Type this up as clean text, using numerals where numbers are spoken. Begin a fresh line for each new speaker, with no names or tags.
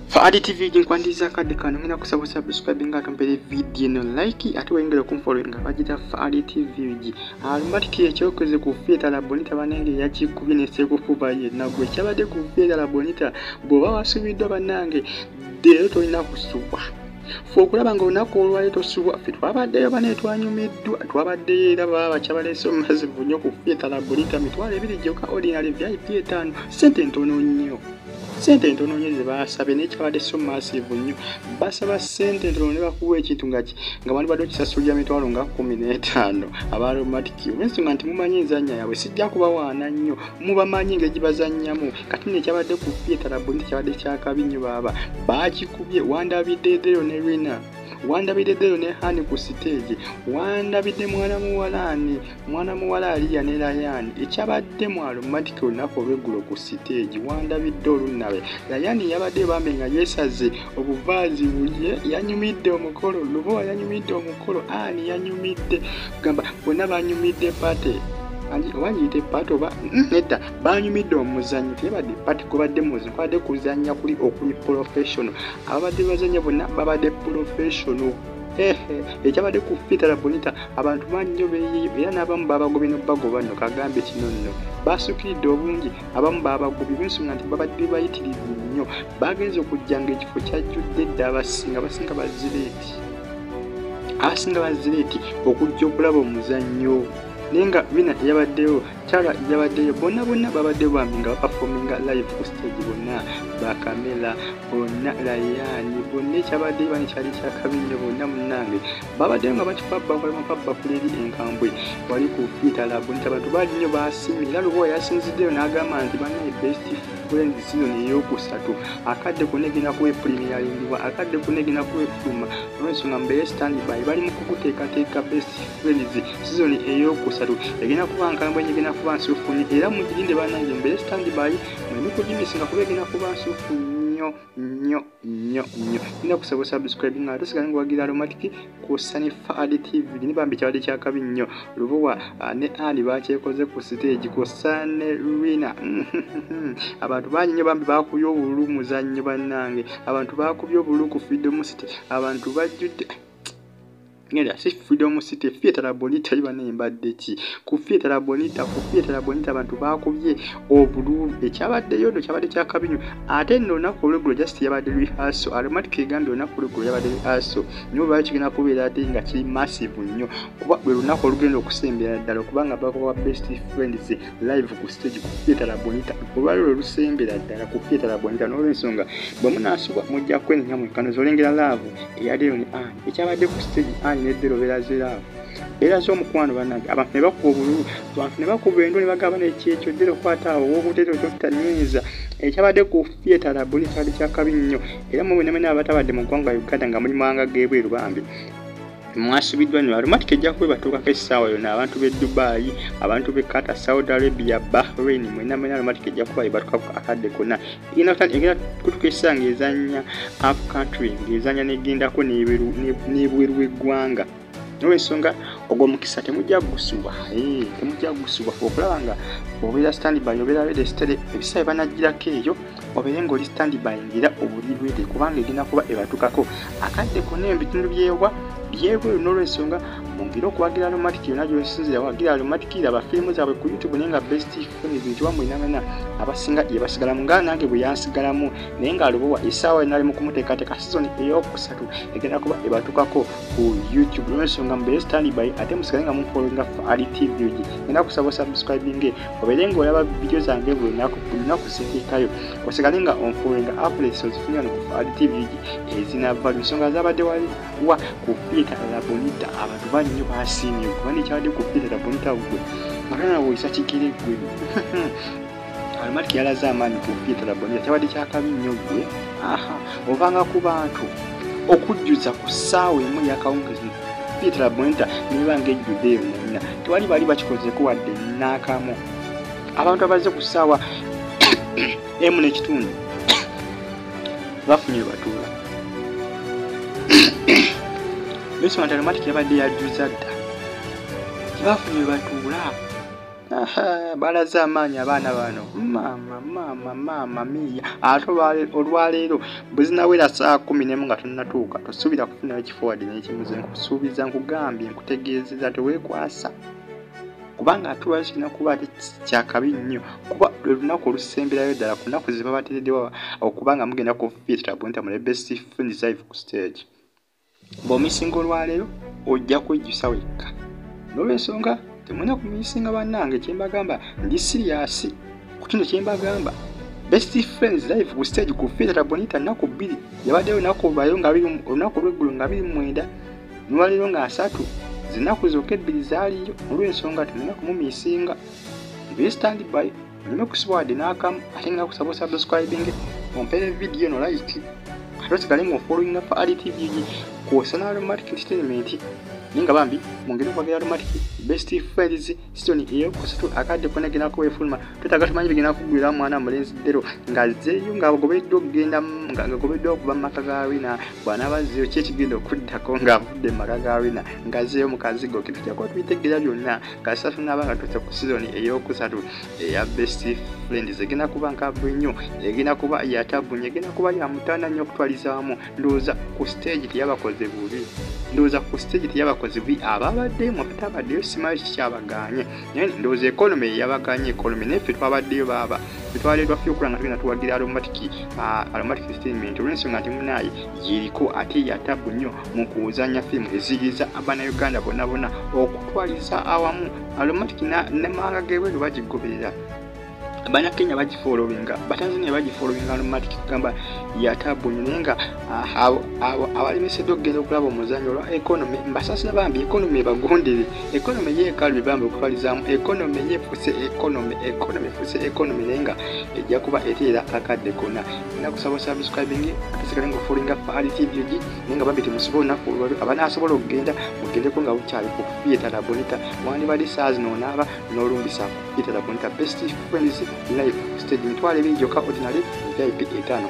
Faadi TV jinkwandiza kadi kano ngina kusaba subscribe nga tumpere video no like ate wengera kumfollow nga bagita Faadi TV ji aromatic ekyokoze ku fieta la bonita banenge yakikubye neseko kuba ye nagwe kyabade ku fieta la bonita boba wasubidwa banange dero tolina kusubwa fokulaba nga onako olwali tosubwa fe twabaddeyo bane twanyumiddwa twabaddeyo era baba kyabaleese omumazivu nnyo ku fieta la bonita mitwalo ebiri gyokka ordinary VIP 5 sente ntono nnyo sente ntono nnyo ze basabe n'ekyabadde so massive nnyo basaba sente ntono ne bakuwa ekintu nga bandi badde okisasulira mitwalo nga 15 aba aromatic olw'ensonga nti mumanyi enzannya yaabwe sijja kubawaana nnyo mubamanyi engeri bazannyamu kati nekyabadde ku fieta la bonita kyabadde kyakabi nnyo baba bakikubye wandabiddeeyo ne wina wandabiddeeyo ne hani ku stage wandabidde mwana muwala aliya ne layani ekyabadde mu aromatic olunaku olw'eggulo ku stage wandabidde olunabe layani yabadde bambe nga yeesaze obuvaazi bulye yanyumidde omukolo Lubowa yanyumidde omukolo ani yanyumidde gamba bonna banyumidde pate wanyite pato oba nedda banyumidde omuzannyo tebadde pati kubadde muzannyo kubadde kuzannya kuli okuli professional ababadde bazannya bonna babadde professional ekyabadde ku fieta la bonita abantu banyo beeyo era n'abamu babagobye n'obagoba nno kagambe kino nno basukiridde obungi abamu babagobye bensonga nti babadde bayitirivu nnyo bagenze okujjanga ekifo kyajjudde dda abasinga bazireeti okujja okulaba omuzannyo nenga bina yabaddeyo kyala yabaddeyo bonna babadde bambi nga baperforminga live ku stage bonna bakamera bonna layani bonna ekyabadde bani kyali kyakabinnyo bonna munnange babaddeyo nga bakipabba kuleri enkambwe wali ku fieta la bonita abantu bali nnyo basiimye era Lubowa yasinziddeyo n'agamba nti banaye best friend season eyokusatu akadde kunegina kuwe premieringibwa akadde kunegina kuwe fuma olw'ensonga mbere standby bali mu kukuteekateeka best friends season eyokusatu egenda kuba nkambwe nyegenda kuba nsufuni era mugirinde banange mbere standby mwemi kugimisinga kuba egenda kuba nsufu nnyo nina kusaba subscribe nga tosigala ngawagira aromatic ku Sunny Faadi TV ni bambi kyabadde kyakabi nnyo Lubowa ne ani bakyekoze ku stage ku Sunny Rina abantu banyinyo bambi bakubye obululu muzannyo bannange abantu bakubye obululu ku Freedom City abantu bajjudde ngenda si Freedom City fieta la bonita ibane mbadde ki ku fieta la bonita abantu bakubye obululu ekyabadde yodo kyabadde kyakabinyo ate nno nako olw'eggulo just yabadde rehearsal aromatic egambye olunaku olw'eggulo yabadde rehearsal nyo lwaki kigenda kubeera ate nga kiri massive nnyo kuba bwe lunaku olugenda okusembera ddala kubanga bakoba best friends live ku stage ku fieta la bonita olwaliro lusembera ddala ku fieta la bonita n'olw'ensonga bwe munaasubwa mujja kwenenya Mukwano olengera laavu eyaliyo ne ani ekyabadde ku stage nedero berazira Mukwano banange abantu ne bakuba obululu abantu ne bakuba endo ne bagaba n'ekyekyo ddero kwata awo wobuteto kyotanyeza ekyabadde ku fieta la bonita kyakabi nnyo era mwe ne abatabadde mu ggwanga Uganda nga mulimu anga gebweru bambi mwasubiddwa nnyo aromatic ejja kuba batuukako essaawa yonna abantu b'e Dubai abantu b'e Qatar Saudi Arabia Bahrain mwena aromatic ejja kuba batuukako akadde konna egenda kutuuka essaawa ng'ezannya up country ng'ezannya n'egendako n'ebweru w'eggwanga n'olw'ensonga ogwo mukisa temujja gusubwa okulaba nga obeera standby obeera ready steady ebisaawe banagirako eyo obeere ng'oli standby ngira obuli ready kubanga egenda kuba ebatukako akadde konna ebitundu byebweru n'olw'ensonga mungire okuwagira aromatic yonna gy'osinzira wagira aromatic laba firimu zaabwe ku YouTube naye nga best friends nti wamwinamena abasinga ye basigala mu ngana nange bwe yansigalamu naye nga Lubowa essaawa yonna ali mu kumuteekateeka season eyokusatu egenda kuba ebatukako ku YouTube n'olw'ensonga mbere standby ate musigale nga mufollowinga Faadi TV ngenda kusaba subscribing obeere ng'olaba video zange buli lunaku ziteekayo osigale nga onfollowinga updates ozifunira ku Faadi TV ezinava ensonga zabadde wa ku fieta la bonita abantu bannyo basiimye kuba nekyabadde ku fieta la bonita gwe makana woyisa kikire gwe aromatic yalaze amaanyi ku fieta la bonita kyabadde kyakabi nnyo gwe ovanga ku bantu okujjuza ku ssaawa emu yakawungezi fieta la bonita nebanga ejjudde yonna tewali bali bakikozeko wadde naakamu abantu abazze ku ssaawa emu n'ekitundu bafunye batuula Yesu aromatic yabadde yajjuza dda tebafunye batuula balaze amaanyi abaana bano mama mama mia ate olwaleero bwe zinawera saa 11 nga tonnatuuka tosuubira kufunayo kifo wadde n'ekimuze nkusuubiza nkugambye nkutegeezeza teweekwasa kubanga atuwa kina kuba kyakabi nnyo kuba olunaku olusemberayo ddala ku nnaku ze babateereddewo okubanga mugenda ku theatre bonta mu best friends live ku stage bw'omisinga olwaleero ojja kwejjusa wekka n'olwensonga temulina kumisinga bannange kyembagamba ndi siriasi ku kino kyembagamba best friends live ku stage ku theatre bonita nnaku 2 yabaddeyo olunaku lw'eggulu nga 29 n'olwaleero nga 3 zinaku zokka 2 zaaliyo olw'ensonga temulina kumumisinga be stand by nyuma kusibwadde n'akamu ate nga kusaba subscribing ompeere video no like ate osigale ng'ofollowing up RTV kw'osana aromatic entertainment ninga bambi mungire kwa aromatic best friends season eyo kusatu akadde kona ko efuluma tutagatumanyi bigina kugwira mwana mulenzi dero ngazeyo ngabogobeddo genda ngagobeddo kuba makagawina bwana baziyo kyekigenda okuddako ngavudde makagawina ngazeyo mukazigo kitujja ko twitegera byonna kasatu nabanga tutse ku season eyo kusatu ya best friends egina kuba nkavu nnyo egina kuba yatabunye egina kuba ya mutana nnyo okutwalizaamu ndoza ku stage yabakoze bubi ndoza ku stage yabakoze bubi ababadde mu tutabaddeyo simayi kyabaganye ndoza economy yabaganye economy nefe twabaddeyo baba bitwaleddwa fyo kulanga tugenda tuwagira aromatic statement olw'ensonga nti munayi yiriko ate yatabu nnyo mu kuzanya firimu eziyiriza Abannayuganda bonna okutwaliza awamu aromatic n'amawanga g'ebweru bagigoberera Bannakenya bagifollowinga Batanzania bagifollowinga aromatic kugamba yatabu nnyo naye nga abalemeseddwa okugenda okulaba omuzannyo olwa economy mbasasira bambi economy bagondere economy yeekalu bambi okutwalizaamu economy yefuse economy naye nga ejja kuba eteera akadde konna era kusaba subscribing atesigale ng'ofollowinga RTV naye nga bambi temusobola olunaku olwaleero abanaasobola okugenda mugendeko nga bukyali ku theatre bonita wandibadde saa zino onaaba n'olumbisa ku theatre bonita best friends live stage mitwale 2 gyokka ordinary VIP 5